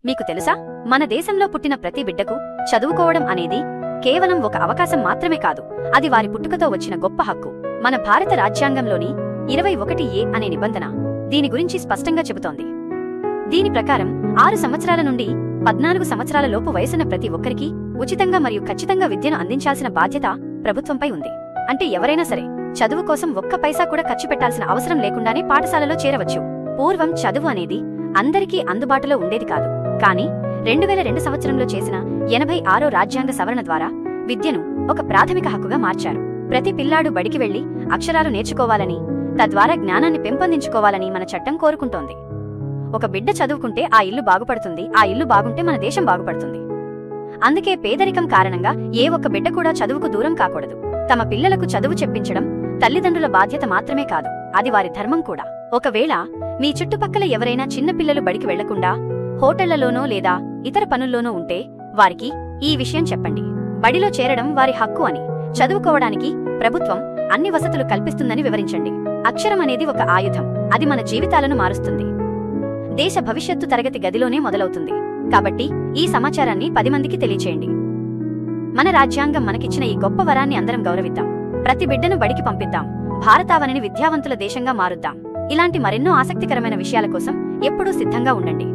మీకు తెలుసా, మన దేశంలో పుట్టిన ప్రతి బిడ్డకు చదువుకోవడం అనేది కేవలం ఒక అవకాశం మాత్రమే కాదు, అది వారి పుట్టుకతో వచ్చిన గొప్ప హక్కు. మన భారత రాజ్యాంగంలోని 21A అనే నిబంధన దీని గురించి స్పష్టంగా చెబుతోంది. దీని ప్రకారం 6 సంవత్సరాల నుండి 14 సంవత్సరాల లోపు వయసున్న ప్రతి ఒక్కరికి ఉచితంగా మరియు ఖచ్చితంగా విద్యను అందించాల్సిన బాధ్యత ప్రభుత్వంపై ఉంది. అంటే ఎవరైనా సరే చదువు కోసం ఒక్క పైసా కూడా ఖర్చు పెట్టాల్సిన అవసరం లేకుండానే పాఠశాలలో చేరవచ్చు. పూర్వం చదువు అనేది అందరికీ అందుబాటులో ఉండేది కాదు. కానీ 2002 సంవత్సరంలో చేసిన 86వ రాజ్యాంగ సవరణ ద్వారా విద్యను ఒక ప్రాథమిక హక్కుగా మార్చారు. ప్రతి పిల్లాడు బడికి వెళ్లి అక్షరాలు నేర్చుకోవాలని, తద్వారా జ్ఞానాన్ని పెంపొందించుకోవాలని మన చట్టం కోరుకుంటోంది. ఒక బిడ్డ చదువుకుంటే ఆ ఇల్లు బాగుపడుతుంది, ఆ ఇల్లు బాగుంటే మన దేశం బాగుపడుతుంది. అందుకే పేదరికం కారణంగా ఏ ఒక్క బిడ్డ కూడా చదువుకు దూరం కాకూడదు. తమ పిల్లలకు చదువు చెప్పించడం తల్లిదండ్రుల బాధ్యత మాత్రమే కాదు, అది వారి ధర్మం కూడా. ఒకవేళ మీ చుట్టుపక్కల ఎవరైనా చిన్నపిల్లలు బడికి వెళ్లకుండా హోటళ్లలోనో లేదా ఇతర పనుల్లోనో ఉంటే వారికి ఈ విషయం చెప్పండి. బడిలో చేరడం వారి హక్కు అని, చదువుకోవడానికి ప్రభుత్వం అన్ని వసతులు కల్పిస్తుందని వివరించండి. అక్షరం అనేది ఒక ఆయుధం, అది మన జీవితాలను మారుస్తుంది. దేశ భవిష్యత్తు తరగతి గదిలోనే మొదలవుతుంది. కాబట్టి ఈ సమాచారాన్ని 10 మందికి తెలియచేయండి. మన రాజ్యాంగం మనకిచ్చిన ఈ గొప్ప వరాన్ని అందరం గౌరవిద్దాం. ప్రతి బిడ్డను బడికి పంపిద్దాం. భారతావనిని విద్యావంతుల దేశంగా మారుద్దాం. ఇలాంటి మరెన్నో ఆసక్తికరమైన విషయాల కోసం ఎప్పుడూ సిద్ధంగా ఉండండి.